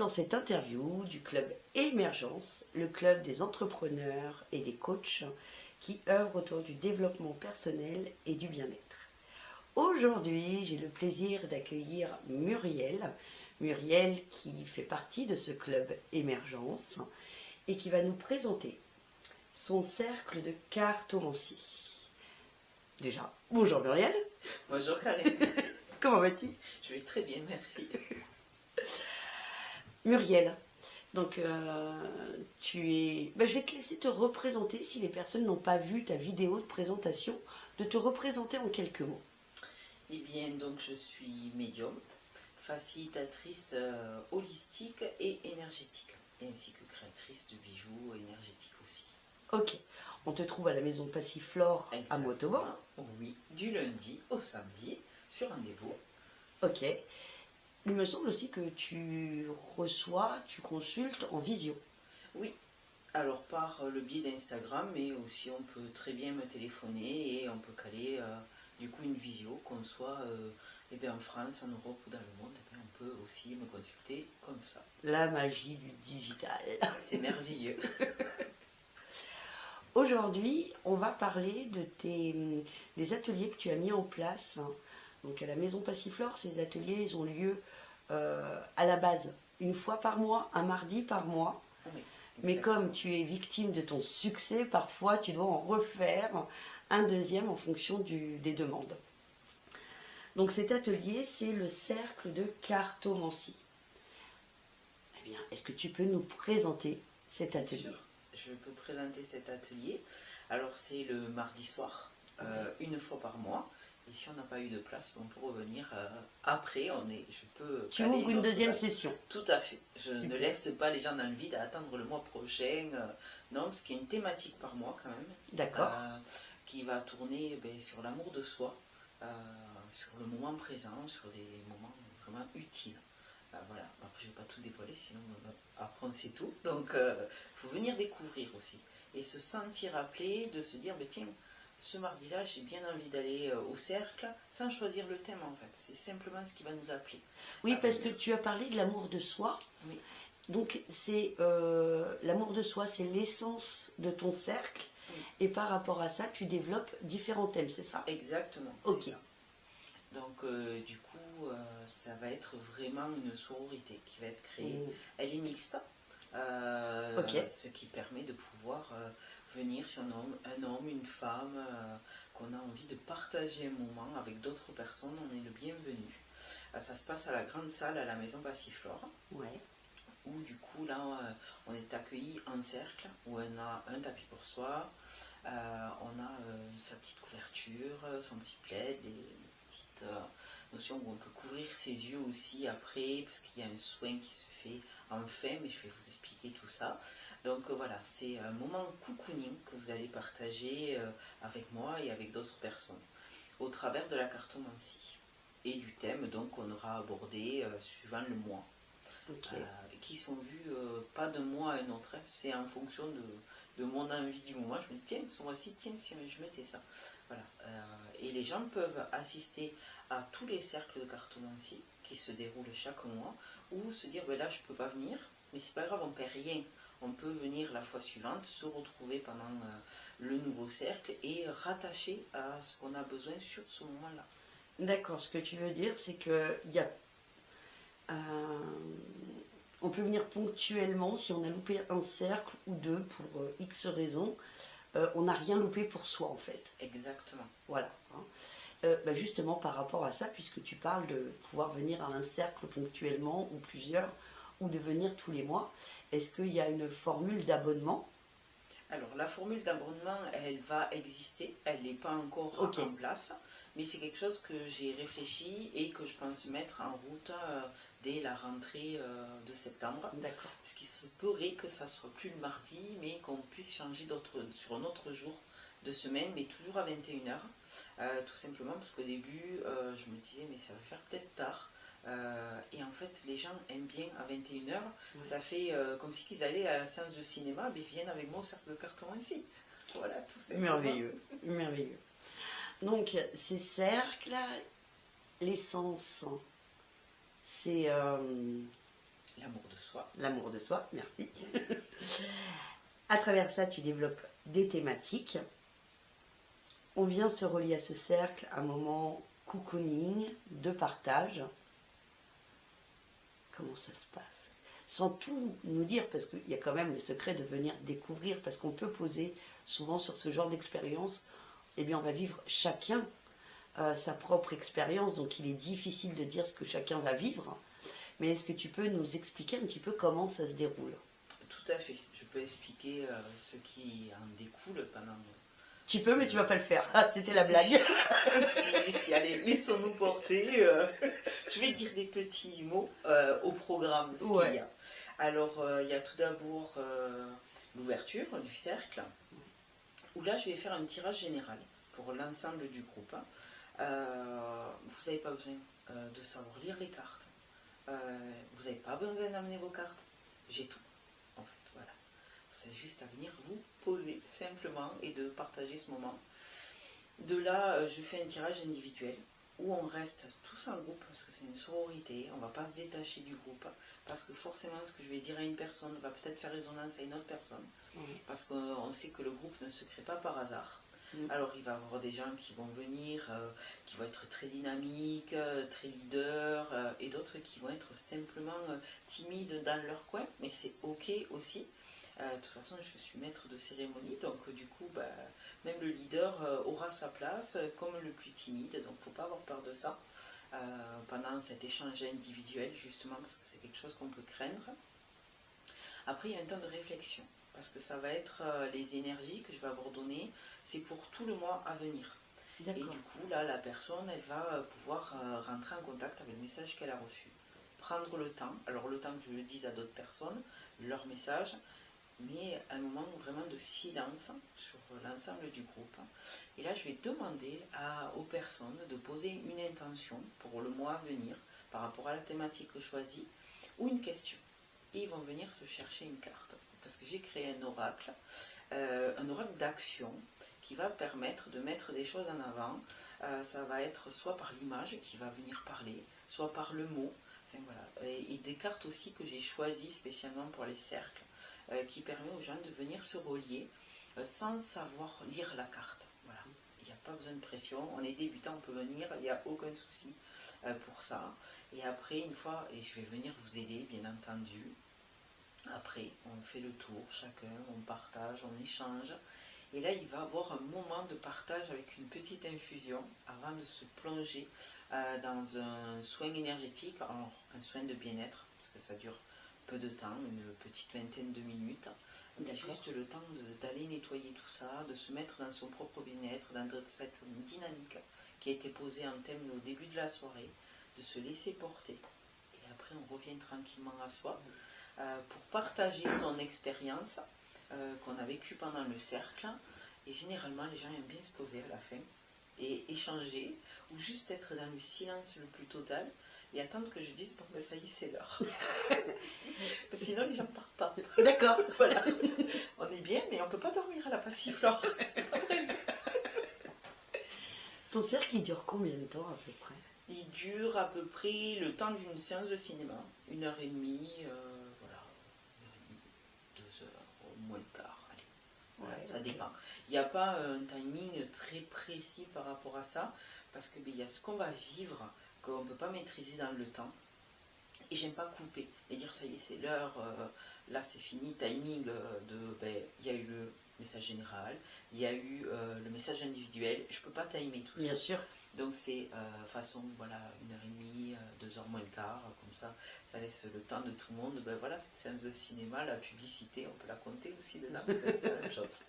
dans cette interview du club Émergence, le club des entrepreneurs et des coachs qui œuvrent autour du développement personnel et du bien-être. Aujourd'hui, j'ai le plaisir d'accueillir Muriel. Muriel qui fait partie de ce club Émergence et qui va nous présenter son cercle de cartomancie. Déjà, bonjour Muriel. Bonjour Karine. Comment vas-tu? Je vais très bien, merci. Muriel, donc tu es... je vais te laisser te représenter, si les personnes n'ont pas vu ta vidéo de présentation, de te représenter en quelques mots. Eh bien, donc je suis médium, facilitatrice holistique et énergétique, ainsi que créatrice de bijoux énergétiques aussi. Ok, on te trouve à la maison Passiflore à Montauban. Oui, du lundi au samedi, sur rendez-vous. Ok. Il me semble aussi que tu consultes en visio. Oui, alors par le biais d'Instagram, mais aussi on peut très bien me téléphoner et on peut caler du coup une visio, qu'on soit en France, en Europe ou dans le monde, on peut aussi me consulter comme ça. La magie du digital. C'est merveilleux. Aujourd'hui, on va parler des ateliers que tu as mis en place. Donc à la maison Passiflore, ces ateliers ils ont lieu à la base une fois par mois, un mardi par mois. Oui, mais comme tu es victime de ton succès, parfois tu dois en refaire un deuxième en fonction des demandes. Donc cet atelier, c'est le cercle de cartomancie. Eh bien, est-ce que tu peux nous présenter cet atelier? Bien sûr, je peux présenter cet atelier. Alors c'est le mardi soir, une fois par mois. Et si on n'a pas eu de place, on peut revenir après. Tu ouvres une deuxième session. Tout à fait. Je Super. ne laisse pas les gens dans le vide à attendre le mois prochain. Non, parce qu'il y a une thématique par mois quand même. D'accord. Qui va tourner sur l'amour de soi, sur le moment présent, sur des moments vraiment utiles. Voilà. Après, je ne vais pas tout dévoiler, sinon après on sait tout. Donc, il faut venir découvrir aussi. Et se sentir appelé, de se dire, tiens, ce mardi-là, j'ai bien envie d'aller au cercle, sans choisir le thème en fait. C'est simplement ce qui va nous appeler. Oui, parce que tu as parlé de l'amour de soi. Oui. Donc, c'est l'amour de soi, c'est l'essence de ton cercle. Oui. Et par rapport à ça, tu développes différents thèmes, c'est ça? Exactement, ok. C'est ça. Donc, du coup, ça va être vraiment une sororité qui va être créée. Elle est mixte. Ce qui permet de pouvoir venir sur un homme, une femme, qu'on a envie de partager un moment avec d'autres personnes, on est le bienvenu. Ça se passe à la grande salle à la maison Passiflore, où du coup là on est accueilli en cercle, où on a un tapis pour soi, on a sa petite couverture, son petit plaid, des petites notions où on peut couvrir ses yeux aussi après, parce qu'il y a un soin qui se fait enfin, mais je vais vous expliquer tout ça. Donc voilà, c'est un moment cocooning que vous allez partager avec moi et avec d'autres personnes, au travers de la cartomancie et du thème donc qu'on aura abordé suivant le mois. Qui sont vus pas d'un mois à un autre, c'est en fonction de mon envie du moment. Je me dis tiens, ce mois-ci, tiens, si je mettais ça. Voilà. Et les gens peuvent assister à tous les cercles de cartomancie qui se déroulent chaque mois, ou se dire là je peux pas venir, mais c'est pas grave, on perd rien. On peut venir la fois suivante, se retrouver pendant le nouveau cercle et rattacher à ce qu'on a besoin sur ce moment-là. D'accord, ce que tu veux dire, c'est que on peut venir ponctuellement si on a loupé un cercle ou deux pour X raisons. On n'a rien loupé pour soi en fait. Exactement. Voilà. Justement par rapport à ça, puisque tu parles de pouvoir venir à un cercle ponctuellement ou plusieurs, ou de venir tous les mois, est-ce qu'il y a une formule d'abonnement? Alors la formule d'abonnement, elle va exister, elle n'est pas encore en place, mais c'est quelque chose que j'ai réfléchi et que je pense mettre en route dès la rentrée de septembre. D'accord. Parce qu'il se pourrait que ça soit plus le mardi, mais qu'on puisse changer sur un autre jour de semaine, mais toujours à 21h, tout simplement parce qu'au début, je me disais, mais ça va faire peut-être tard. Et en fait, les gens aiment bien à 21h. Ça fait comme si ils allaient à la séance de cinéma, mais ils viennent avec mon cercle de cartomancie. Voilà, tout simplement. Merveilleux, merveilleux. Donc, ces cercles, l'essence, c'est L'amour de soi. L'amour de soi, merci. À travers ça, tu développes des thématiques. On vient se relier à ce cercle, un moment cocooning, de partage. Comment ça se passe? Sans tout nous dire, parce qu'il y a quand même le secret de venir découvrir, parce qu'on peut poser souvent sur ce genre d'expérience, eh bien on va vivre chacun sa propre expérience, donc il est difficile de dire ce que chacun va vivre. Mais est-ce que tu peux nous expliquer un petit peu comment ça se déroule? Tout à fait. Je peux expliquer ce qui en découle pendant... Tu peux, mais tu vas pas le faire. Ah, c'était la blague. si, allez, laissons-nous porter. Je vais dire des petits mots au programme, ce qu'il y a. Alors, il y a tout d'abord l'ouverture du cercle, où là, je vais faire un tirage général pour l'ensemble du groupe. Vous n'avez pas besoin de savoir lire les cartes. Vous n'avez pas besoin d'amener vos cartes. J'ai tout, en fait, voilà. Vous avez juste à venir vous poser simplement et de partager ce moment. De là, je fais un tirage individuel où on reste tous en groupe parce que c'est une sororité, on ne va pas se détacher du groupe parce que forcément ce que je vais dire à une personne va peut-être faire résonance à une autre personne parce qu'on sait que le groupe ne se crée pas par hasard. Alors il va y avoir des gens qui vont venir, qui vont être très dynamiques, très leaders, et d'autres qui vont être simplement timides dans leur coin, mais c'est ok aussi. De toute façon, je suis maître de cérémonie, donc du coup, même le leader aura sa place, comme le plus timide, donc il ne faut pas avoir peur de ça pendant cet échange individuel, justement, parce que c'est quelque chose qu'on peut craindre. Après, il y a un temps de réflexion, parce que ça va être les énergies que je vais avoir données, c'est pour tout le mois à venir. Et du coup, là, la personne, elle va pouvoir rentrer en contact avec le message qu'elle a reçu. Prendre le temps, alors le temps que je le dise à d'autres personnes, leur message, mais un moment vraiment de silence sur l'ensemble du groupe. Et là, je vais demander aux personnes de poser une intention pour le mois à venir par rapport à la thématique choisie ou une question. Et ils vont venir se chercher une carte. Parce que j'ai créé un oracle d'action qui va permettre de mettre des choses en avant. Ça va être soit par l'image qui va venir parler, soit par le mot. Enfin, voilà. Et des cartes aussi que j'ai choisies spécialement pour les cercles, qui permet aux gens de venir se relier sans savoir lire la carte. Voilà. Il n'y a pas besoin de pression, on est débutant, on peut venir, il n'y a aucun souci pour ça. Et après, une fois, et je vais venir vous aider, bien entendu. Après, on fait le tour, chacun, on partage, on échange. Et là, il va y avoir un moment de partage avec une petite infusion avant de se plonger dans un soin énergétique, alors un soin de bien-être, parce que ça dure peu de temps, une petite vingtaine de minutes. On a juste le temps d'aller nettoyer tout ça, de se mettre dans son propre bien-être, dans cette dynamique qui a été posée en thème au début de la soirée, de se laisser porter. Et après, on revient tranquillement à soi pour partager son expérience qu'on a vécue pendant le cercle. Et généralement, les gens aiment bien se poser à la fin et échanger, ou juste être dans le silence le plus total et attendre que je dise bon ben ça y est c'est l'heure. Sinon les gens ne partent pas. D'accord. Voilà. On est bien mais on ne peut pas dormir à la passiflore. C'est pas prévu. Ton cercle il dure combien de temps à peu près? Il dure à peu près le temps d'une séance de cinéma, 1h30, voilà, 1h30, 2h, au moins le quart. Voilà, ouais, ça dépend. Il n'y a pas un timing très précis par rapport à ça, parce qu'il y a ce qu'on va vivre, qu'on ne peut pas maîtriser dans le temps. Et j'aime pas couper et dire ça y est, c'est l'heure, là c'est fini, timing il y a eu le message général, il y a eu le message individuel, je peux pas timer tout ça. Bien sûr. Donc c'est façon, voilà, 1h30, 2h moins le quart, comme ça, ça laisse le temps de tout le monde. Ben voilà, séance de cinéma, la publicité, on peut la compter aussi dedans, c'est la même chose.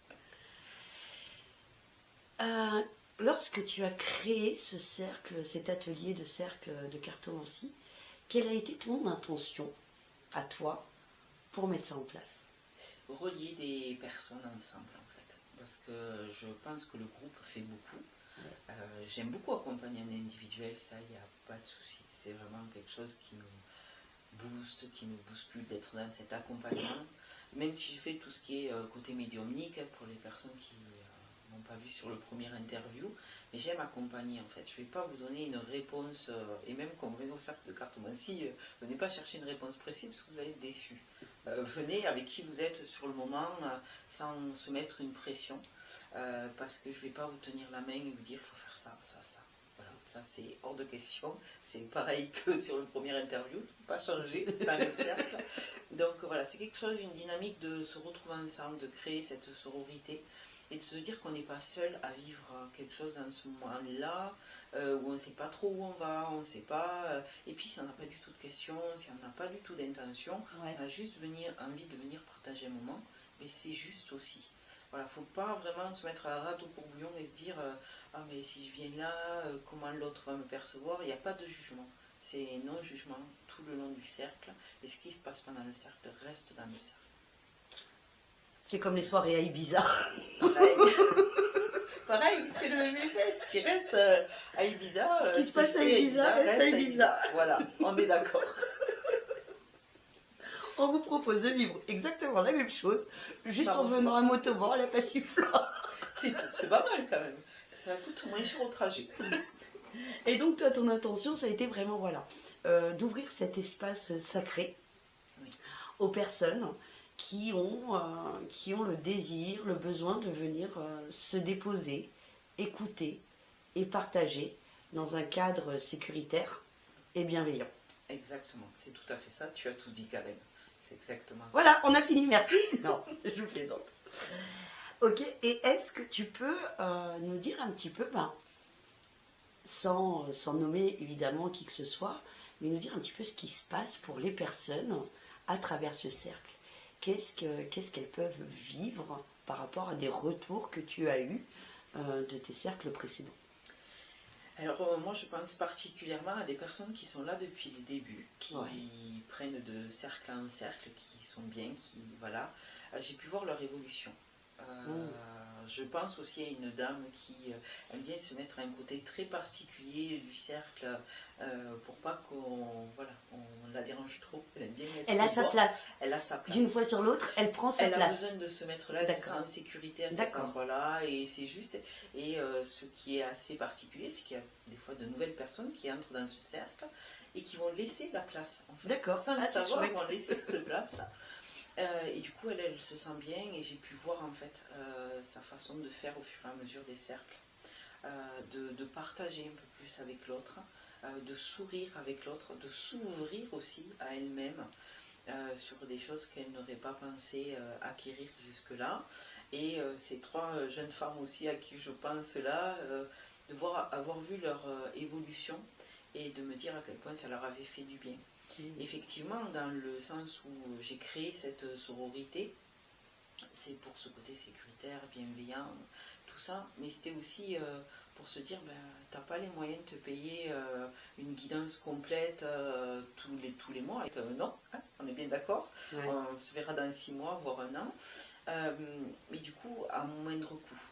Lorsque tu as créé ce cercle, cet atelier de cercle de cartomancie, quelle a été ton intention à toi pour mettre ça en place? Relier des personnes ensemble en fait, parce que je pense que le groupe fait beaucoup. J'aime beaucoup accompagner un individuel, ça il n'y a pas de souci, c'est vraiment quelque chose qui me booste, qui me bouscule d'être dans cet accompagnement, même si je fais tout ce qui est côté médiumnique pour les personnes qui m'ont pas vu sur le premier interview, mais j'aime accompagner en fait. Je ne vais pas vous donner une réponse, et même quand vous venez au cercle de cartomancie, venez pas chercher une réponse précise parce que vous allez être déçu. Venez avec qui vous êtes sur le moment, sans se mettre une pression, parce que je ne vais pas vous tenir la main et vous dire il faut faire ça, ça, ça. Voilà, ça c'est hors de question. C'est pareil que sur le premier interview, pas changé dans le cercle. Donc voilà, c'est quelque chose, une dynamique de se retrouver ensemble, de créer cette sororité et de se dire qu'on n'est pas seul à vivre quelque chose en ce moment-là, où on ne sait pas trop où on va, on ne sait pas. Et puis si on n'a pas du tout de questions, si on n'a pas du tout d'intention, on a juste envie de venir partager un moment, mais c'est juste aussi. Voilà, faut pas vraiment se mettre à la rate au courbouillon et se dire ah mais si je viens là, comment l'autre va me percevoir. Il n'y a pas de jugement. C'est non-jugement tout le long du cercle. Et ce qui se passe pendant le cercle reste dans le cercle. C'est comme les soirées à Ibiza. Pareil, pareil, c'est le même effet. Ce qui reste à Ibiza, ce qui se passe à Ibiza reste à Ibiza. Voilà, on est d'accord. On vous propose de vivre exactement la même chose, juste en venant à motoban à la Passiflore. C'est pas mal quand même. Ça coûte moins cher au trajet. Et donc toi, ton intention, ça a été vraiment voilà, d'ouvrir cet espace sacré aux personnes qui ont le désir, le besoin de venir se déposer, écouter et partager dans un cadre sécuritaire et bienveillant. Exactement, c'est tout à fait ça. Tu as tout dit, Karen. C'est exactement ça. Voilà, on a fini, merci. Non, je vous plaisante. Ok, et est-ce que tu peux nous dire un petit peu, sans nommer évidemment qui que ce soit, mais nous dire un petit peu ce qui se passe pour les personnes à travers ce cercle. Qu'est-ce qu'elles peuvent vivre par rapport à des retours que tu as eus de tes cercles précédents? Alors moi je pense particulièrement à des personnes qui sont là depuis le début, qui prennent de cercle en cercle, qui sont bien, qui voilà. J'ai pu voir leur évolution. Je pense aussi à une dame qui aime bien se mettre à un côté très particulier du cercle pour pas qu'on la dérange trop. Elle aime bien mettre Elle a sa place. Elle a sa place. D'une fois sur l'autre, elle prend sa place. Elle a besoin de se mettre là, elle se sent en sécurité à cet endroit-là et c'est juste. Et ce qui est assez particulier, c'est qu'il y a des fois de nouvelles personnes qui entrent dans ce cercle et qui vont laisser la place. En fait. Sans le savoir, ils vont laisser cette place. Et du coup, elle se sent bien et j'ai pu voir en fait sa façon de faire au fur et à mesure des cercles, de partager un peu plus avec l'autre, de sourire avec l'autre, de s'ouvrir aussi à elle-même sur des choses qu'elle n'aurait pas pensé acquérir jusque-là. Et ces trois jeunes femmes aussi à qui je pense là, avoir vu leur évolution et de me dire à quel point ça leur avait fait du bien. Effectivement, dans le sens où j'ai créé cette sororité, c'est pour ce côté sécuritaire, bienveillant, tout ça, mais c'était aussi pour se dire, t'as pas les moyens de te payer une guidance complète tous les mois. Non, hein, on est bien d'accord, on se verra dans 6 mois, voire 1 an, mais du coup, à moindre coût.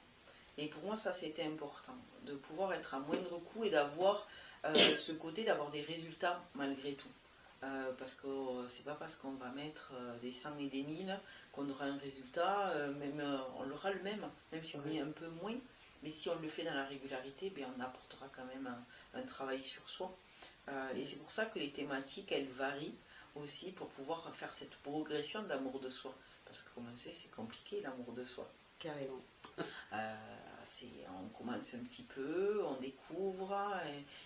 Et pour moi, ça, c'était important, de pouvoir être à moindre coût et d'avoir ce côté d'avoir des résultats malgré tout. Parce que c'est pas parce qu'on va mettre des 100 et des 1000 qu'on aura un résultat, on aura le même si on met un peu moins, mais si on le fait dans la régularité, on apportera quand même un travail sur soi. Et c'est pour ça que les thématiques, elles varient aussi pour pouvoir faire cette progression d'amour de soi. Parce que commencer, c'est compliqué l'amour de soi. Carrément. On commence un petit peu, on découvre,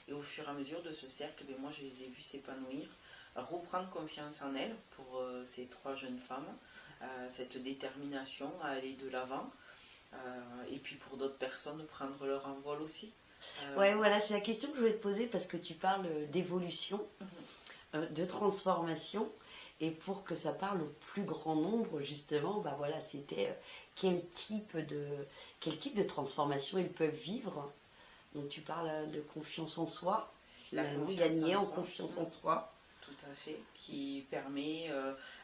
et au fur et à mesure de ce cercle, moi je les ai vus s'épanouir, reprendre confiance en elles pour ces 3 jeunes femmes, cette détermination à aller de l'avant, et puis pour d'autres personnes, prendre leur envol aussi. Ouais, voilà, c'est la question que je voulais te poser parce que tu parles d'évolution, de transformation. Et pour que ça parle au plus grand nombre, justement, c'était quel type de transformation ils peuvent vivre. Donc tu parles de confiance en soi, gagner en confiance en soi. Tout à fait, qui permet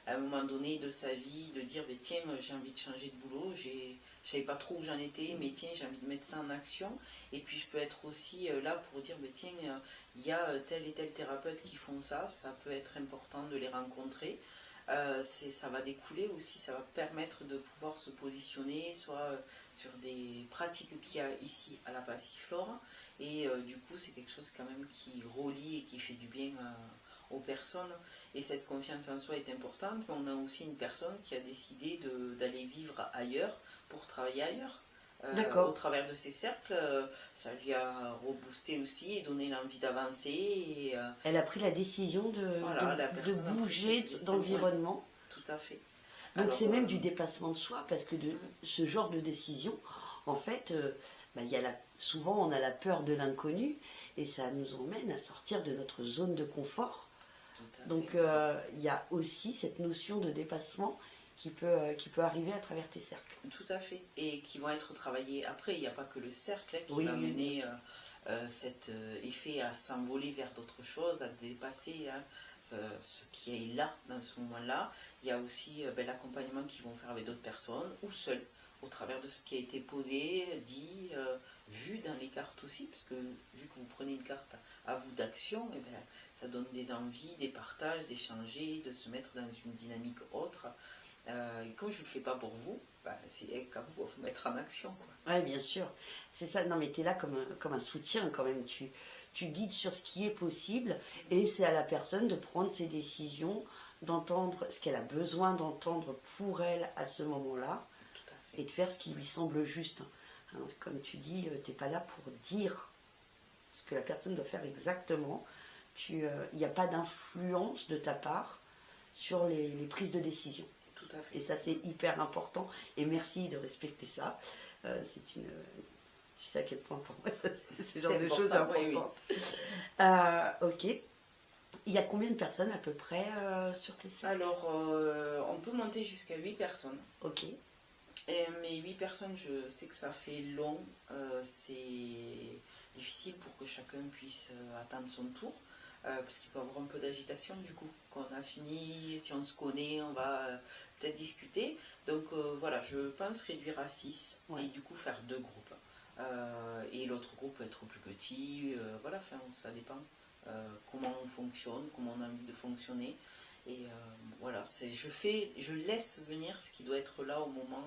à un moment donné de sa vie de dire tiens, j'ai envie de changer de boulot, je ne savais pas trop où j'en étais, mais tiens, j'ai envie de mettre ça en action. Et puis je peux être aussi là pour dire tiens, il y a tel et tel thérapeute qui font ça, ça peut être important de les rencontrer. ça va découler aussi, ça va permettre de pouvoir se positionner soit sur des pratiques qu'il y a ici à la Passiflore, et du coup c'est quelque chose quand même qui relie et qui fait du bien aux personnes, et cette confiance en soi est importante, mais on a aussi une personne qui a décidé d'aller vivre ailleurs pour travailler ailleurs. Au travers de ces cercles, ça lui a reboosté aussi et donné l'envie d'avancer. Elle a pris la décision voilà, de bouger d'environnement. Tout à fait. Donc c'est même du dépassement de soi, parce que ce genre de décision, en fait, souvent on a la peur de l'inconnu, et ça nous emmène à sortir de notre zone de confort. Donc il y a aussi cette notion de dépassement qui peut arriver à travers tes cercles. Tout à fait. Et qui vont être travaillés après. Il n'y a pas que le cercle qui va mener cet effet à s'envoler vers d'autres choses, à dépasser ce qui est là dans ce moment-là. Il y a aussi l'accompagnement qu'ils vont faire avec d'autres personnes ou seuls, au travers de ce qui a été posé, dit, vu dans les cartes aussi, parce que vu que vous prenez une carte à vous d'action, ça donne des envies, des partages, d'échanger, de se mettre dans une dynamique autre. Comme je ne le fais pas pour vous, c'est quand vous vous mettre en action. Oui, bien sûr. C'est ça. Non, mais tu es là comme un soutien quand même. Tu guides sur ce qui est possible, et c'est à la personne de prendre ses décisions, d'entendre ce qu'elle a besoin d'entendre pour elle à ce moment-là, et de faire ce qui lui semble juste. Hein, comme tu dis, tu n'es pas là pour dire ce que la personne doit faire exactement. Il n'y a pas d'influence de ta part sur les prises de décision. Tout à fait. Et ça, c'est hyper important. Et merci de respecter ça. Tu sais à quel point pour moi, c'est le genre de choses importantes. Oui. Ok. Il y a combien de personnes à peu près sur tes cercles? Alors, on peut monter jusqu'à 8 personnes. Ok. Mais 8 personnes, je sais que ça fait long. C'est difficile pour que chacun puisse attendre son tour. Parce qu'il peut y avoir un peu d'agitation du coup. Quand on a fini, si on se connaît, on va peut-être discuter. Donc voilà, je pense réduire à 6 et du coup faire 2 groupes. Et l'autre groupe peut être plus petit. Voilà, ça dépend comment on fonctionne, comment on a envie de fonctionner. Et voilà, je laisse venir ce qui doit être là au moment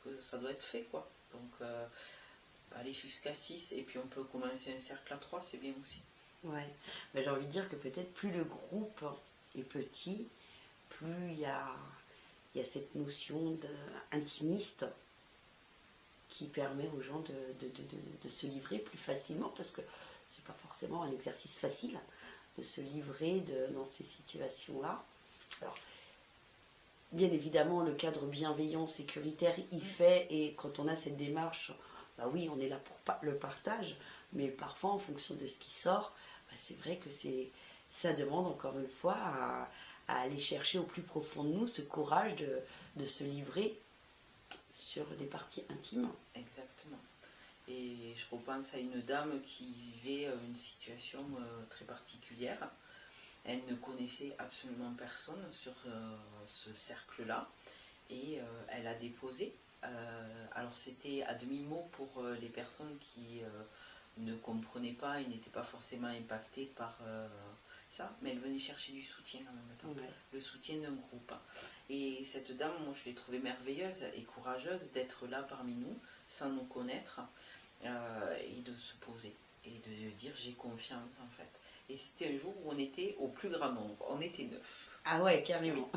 que ça doit être fait, quoi. Donc aller jusqu'à 6 et puis on peut commencer un cercle à 3, c'est bien aussi. Ouais, mais j'ai envie de dire que peut-être plus le groupe est petit, plus il y a cette notion intimiste qui permet aux gens de se livrer plus facilement, parce que c'est pas forcément un exercice facile de se livrer dans ces situations-là. Alors, bien évidemment, le cadre bienveillant, sécuritaire, il fait, et quand on a cette démarche, bah oui, on est là pour le partage, mais parfois, en fonction de ce qui sort, c'est vrai que ça demande encore une fois à aller chercher au plus profond de nous ce courage de se livrer sur des parties intimes. Exactement. Et je repense à une dame qui vivait une situation très particulière. Elle ne connaissait absolument personne sur ce cercle-là, et elle a déposé. Alors c'était à demi-mot pour les personnes qui ne comprenaient pas et n'étaient pas forcément impactées par ça, mais elle venait chercher du soutien en même temps, le soutien d'un groupe. Et cette dame, moi je l'ai trouvée merveilleuse et courageuse d'être là parmi nous, sans nous connaître, et de se poser, et de dire j'ai confiance en fait. Et c'était un jour où on était au plus grand nombre, on était 9. Ah ouais, carrément.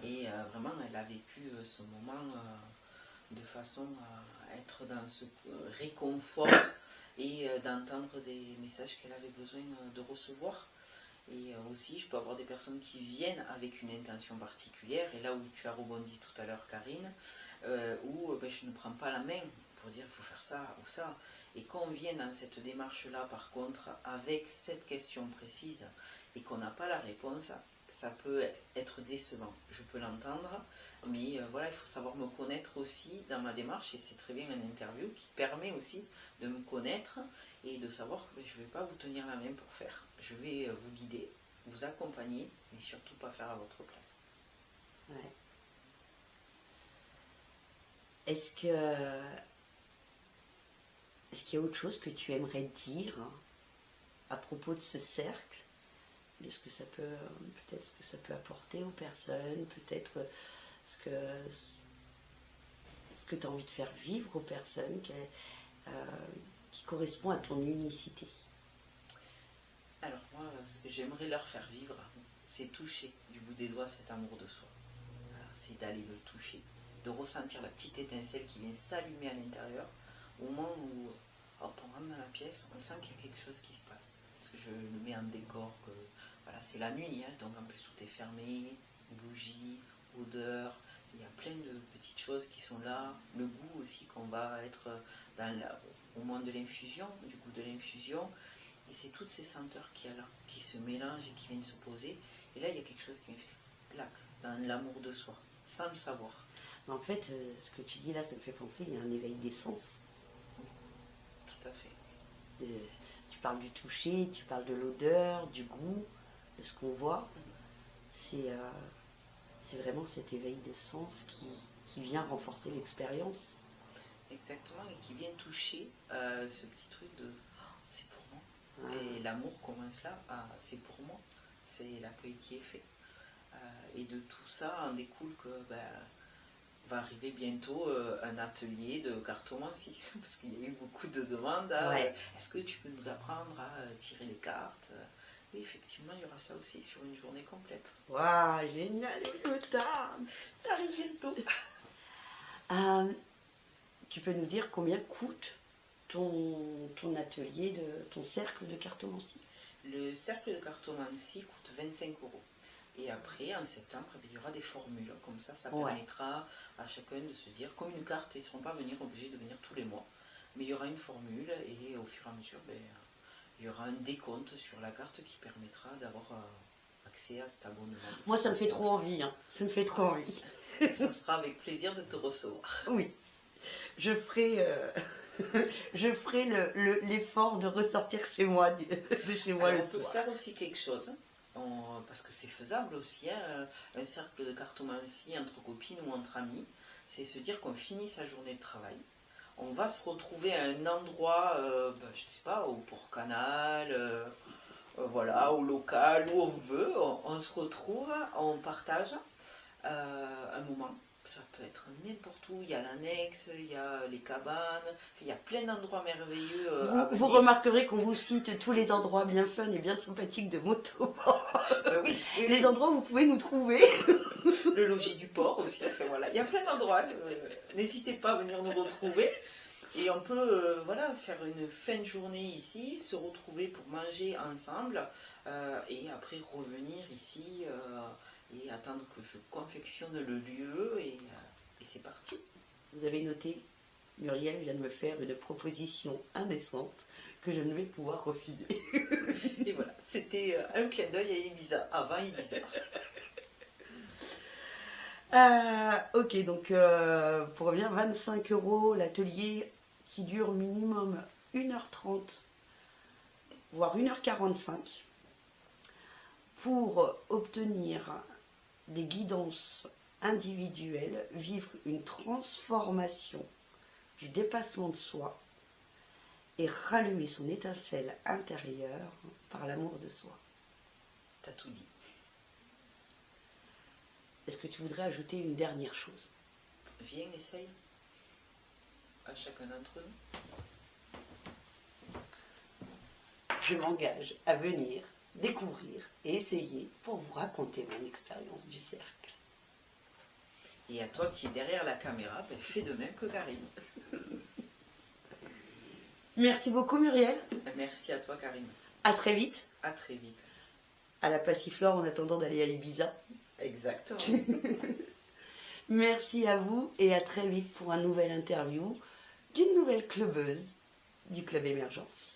Et vraiment, elle a vécu ce moment de façon à être dans ce réconfort et d'entendre des messages qu'elle avait besoin de recevoir. Et aussi, je peux avoir des personnes qui viennent avec une intention particulière, et là où tu as rebondi tout à l'heure, Karine, où je ne prends pas la main pour dire il faut faire ça ou ça. Et quand on vient dans cette démarche-là, par contre, avec cette question précise, et qu'on n'a pas la réponse, ça peut être décevant. Je peux l'entendre, mais voilà, il faut savoir me connaître aussi dans ma démarche, et c'est très bien une interview qui permet aussi de me connaître et de savoir que je ne vais pas vous tenir la main pour faire. Je vais vous guider, vous accompagner, mais surtout pas faire à votre place. Ouais. Est-ce qu'il y a autre chose que tu aimerais dire à propos de ce cercle de ce que ça peut, peut-être ce que ça peut apporter aux personnes, peut-être ce que tu as envie de faire vivre aux personnes, qui correspond à ton unicité. Alors moi, ce que j'aimerais leur faire vivre, c'est toucher du bout des doigts cet amour de soi. Voilà, c'est d'aller le toucher, de ressentir la petite étincelle qui vient s'allumer à l'intérieur, au moment où hop, on rentre dans la pièce, on sent qu'il y a quelque chose qui se passe. Parce que je le mets en décor, que voilà, c'est la nuit, hein, donc en plus tout est fermé, bougies, odeurs, il y a plein de petites choses qui sont là, le goût aussi qu'on va être au moment de l'infusion, du goût de l'infusion, et c'est toutes ces senteurs qu'il y a là, qui se mélangent et qui viennent se poser, et là il y a quelque chose qui me fait clac, dans l'amour de soi, sans le savoir. En fait, ce que tu dis là, ça me fait penser, il y a un éveil des sens. Tout à fait. Tu parles du toucher, tu parles de l'odeur, du goût, de ce qu'on voit. C'est vraiment cet éveil de sens qui vient renforcer l'expérience. Exactement, et qui vient toucher ce petit truc de c'est pour moi. Et l'amour commence là, c'est pour moi. C'est l'accueil qui est fait. Et de tout ça en découle que va arriver bientôt un atelier de cartomancie, parce qu'il y a eu beaucoup de demandes est-ce que tu peux nous apprendre à tirer les cartes. Oui, effectivement, il y aura ça aussi sur une journée complète. Waouh, génial, ça arrive bientôt. Tu peux nous dire combien coûte ton atelier, ton cercle de cartomancie? Le cercle de cartomancie coûte 25 €. Et après, en septembre, il y aura des formules. Comme ça permettra à chacun de se dire, comme une carte, ils ne seront pas obligés de venir tous les mois. Mais il y aura une formule et au fur et à mesure, il y aura un décompte sur la carte qui permettra d'avoir accès à cet abonnement. Moi, ça me fait trop envie. Hein. Ça me fait trop envie. Ça sera avec plaisir de te recevoir. Oui. Je ferai l'effort de ressortir chez moi, de chez moi. Alors, le soir. On peut faire aussi quelque chose. Parce que c'est faisable aussi, hein, un cercle de cartomancie entre copines ou entre amis, c'est se dire qu'on finit sa journée de travail, on va se retrouver à un endroit, je sais pas, au Port-Canal, voilà, au local, où on veut, on se retrouve, on partage un moment. Ça peut être n'importe où, il y a l'annexe, il y a les cabanes, il y a plein d'endroits merveilleux. Vous remarquerez qu'on vous cite tous les endroits bien fun et bien sympathiques de moto. Oui, les endroits où vous pouvez nous trouver. Le logis du port aussi, enfin, voilà. Il y a plein d'endroits, n'hésitez pas à venir nous retrouver. Et on peut faire une fin de journée ici, se retrouver pour manger ensemble, et après revenir ici et attendre que je confectionne le lieu, et c'est parti. Vous avez noté, Muriel vient de me faire une proposition indécente que je ne vais pouvoir refuser. Et voilà, c'était un clin d'œil à Ibiza, avant Ibiza. Ok, donc pour revenir, 25 € l'atelier qui dure minimum 1h30, voire 1h45, pour obtenir des guidances individuelles, vivre une transformation du dépassement de soi et rallumer son étincelle intérieure par l'amour de soi. T'as tout dit. Est-ce que tu voudrais ajouter une dernière chose? Viens, essaye. À chacun d'entre nous. Je m'engage à venir découvrir et essayer pour vous raconter mon expérience du cercle. Et à toi qui es derrière la caméra, fais de même que Karine. Merci beaucoup Muriel. Merci à toi Karine. À très vite. À très vite. À la Passiflore en attendant d'aller à Ibiza. Exactement. Merci à vous et à très vite pour un nouvel interview d'une nouvelle clubeuse du Club Émergence.